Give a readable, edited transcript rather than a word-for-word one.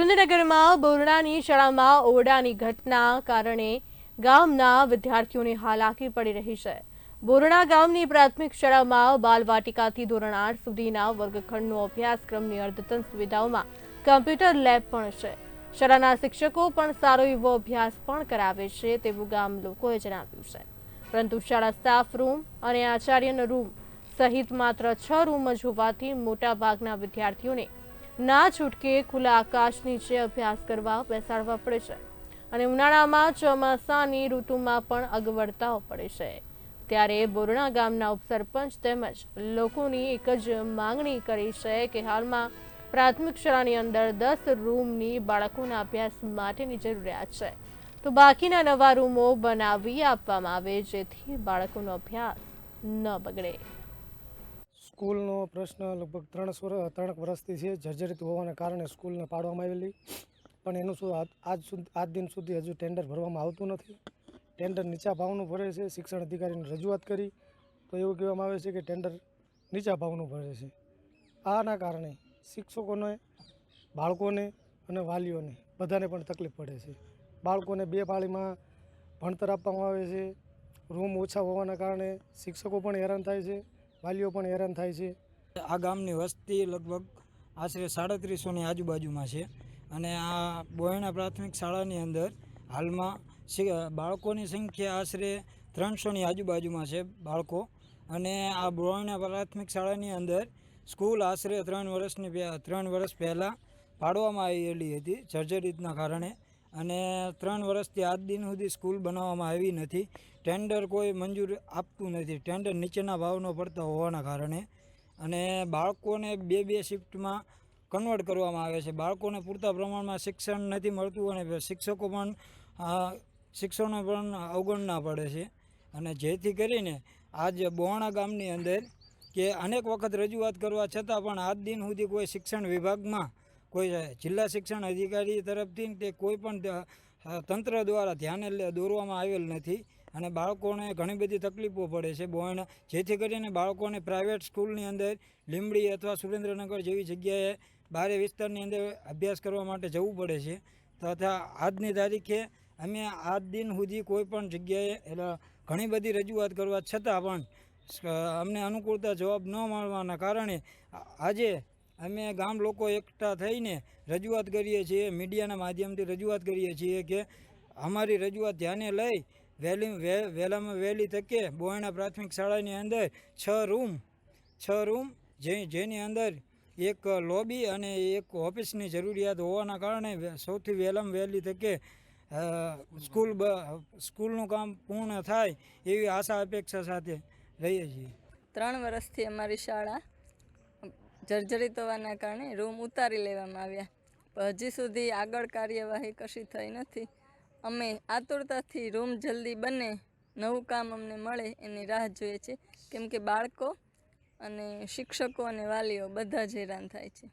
સુરેન્દ્રનગરમાં બોરડાની શાળામાં ઓરડાની ઘટના કારણે ગામના વિદ્યાર્થીઓને હાલાકી પડી રહી છે। બોરડા ગામની પ્રાથમિક શાળામાં બાલવાટિકાથી ધોરણ 8 સુધીના વર્ગખંડનો અભ્યાસક્રમની અદ્યતન સુવિધાઓમાં કમ્પ્યુટર લેબ પણ છે। શાળાના શિક્ષકો પણ સારો એવો અભ્યાસ પણ કરાવે છે તેવું ગામ લોકોએ જણાવ્યું છે, પરંતુ શાળા સ્ટાફ રૂમ અને આચાર્યનો રૂમ સહિત માત્ર 6 રૂમ જ હોવાથી મોટાભાગના વિદ્યાર્થીઓને ના છૂટકે ખુલ્લા આકાશ નીચે અભ્યાસ કરવા બેસાડવા પડે છે અને ઉનાળામાં ચોમાસાની ઋતુમાં પણ અગવડતાઓ પડે છે। ત્યારે બોરડા ગામના ઉપસરપંચ તેમજ લોકોની એક જ માંગણી કરી છે કે હાલમાં પ્રાથમિક શાળાની અંદર 10 રૂમની બાળકોના અભ્યાસ માટેની જરૂરિયાત છે, તો બાકીના નવા રૂમો બનાવી આપવામાં આવે જેથી બાળકોનો અભ્યાસ ન બગડે। સ્કૂલનો પ્રશ્ન લગભગ 3 વર્ષથી છે। જર્જરિત હોવાને કારણે સ્કૂલને પાડવામાં આવેલી, પણ એનું શું આજ દિન સુધી હજુ ટેન્ડર ભરવામાં આવતું નથી। ટેન્ડર નીચા ભાવનું ભરે છે। શિક્ષણ અધિકારીને રજૂઆત કરી તો એવું કહેવામાં આવે છે કે ટેન્ડર નીચા ભાવનું ભરે છે। આના કારણે શિક્ષકોને, બાળકોને અને વાલીઓને બધાને પણ તકલીફ પડે છે। બાળકોને 2 પાળીમાં ભણતર આપવામાં આવે છે। રૂમ ઓછા હોવાના કારણે શિક્ષકો પણ હેરાન થાય છે, વાલીઓ પણ હેરાન થાય છે। આ ગામની વસ્તી લગભગ આશરે 3700ની આજુબાજુમાં છે અને આ બોયણા પ્રાથમિક શાળાની અંદર હાલમાં બાળકોની સંખ્યા આશરે 300ની આજુબાજુમાં છે બાળકો। અને આ બોયણા પ્રાથમિક શાળાની અંદર સ્કૂલ આશરે 3 વર્ષ પહેલાં પાડવામાં આવેલી હતી જર્જરિતના કારણે, અને 3 વર્ષથી આજ દિન સુધી સ્કૂલ બનાવવામાં આવી નથી। ટેન્ડર કોઈ મંજૂર આપતું નથી, ટેન્ડર નીચેના ભાવનો પડતા હોવાના કારણે, અને બાળકોને 2 શિફ્ટમાં કન્વર્ટ કરવામાં આવે છે। બાળકોને પૂરતા પ્રમાણમાં શિક્ષણ નથી મળતું અને શિક્ષકોને પણ અવગણના પડે છે, અને જેથી કરીને આજ બોરડા ગામની અંદર કે અનેક વખત રજૂઆત કરવા છતાં પણ આજ દિન સુધી કોઈ શિક્ષણ વિભાગમાં, કોઈ જિલ્લા શિક્ષણ અધિકારી તરફથી તે કોઈ પણ તંત્ર દ્વારા ધ્યાને દોરવામાં આવેલ નથી, અને બાળકોને ઘણી બધી તકલીફો પડે છે બોયણા, જેથી કરીને બાળકોને પ્રાઇવેટ સ્કૂલની અંદર લીંબડી અથવા સુરેન્દ્રનગર જેવી જગ્યાએ બારે વિસ્તારની અંદર અભ્યાસ કરવા માટે જવું પડે છે। તથા આજની તારીખે અમે આજ દિન સુધી કોઈ પણ જગ્યાએ ઘણી બધી રજૂઆત કરવા છતાં પણ અમને અનુકૂળતા જવાબ ન મળવાના કારણે આજે અમે ગામ લોકો એકઠા થઈને રજૂઆત કરીએ છીએ, મીડિયાના માધ્યમથી રજૂઆત કરીએ છીએ કે અમારી રજૂઆત ધ્યાને લઈ વહેલામાં વહેલી તકે બોયણા પ્રાથમિક શાળાની અંદર 6 રૂમ જેની અંદર એક લોબી અને એક ઓફિસની જરૂરિયાત હોવાના કારણે સૌથી વહેલામાં વહેલી તકે સ્કૂલનું કામ પૂર્ણ થાય એવી આશા અપેક્ષા સાથે રહીએ છીએ। 3 વર્ષથી અમારી શાળા જર્જરિત હોવાના કારણે રૂમ ઉતારી લેવામાં આવ્યા, પણ હજી સુધી આગળ કાર્યવાહી કશી થઈ નથી। અમે આતુરતાથી રૂમ જલ્દી બને, નવું કામ અમને મળે એની રાહ જોઈએ છે, કેમ કે બાળકો અને શિક્ષકો અને વાલીઓ બધા જ હેરાન થાય છે।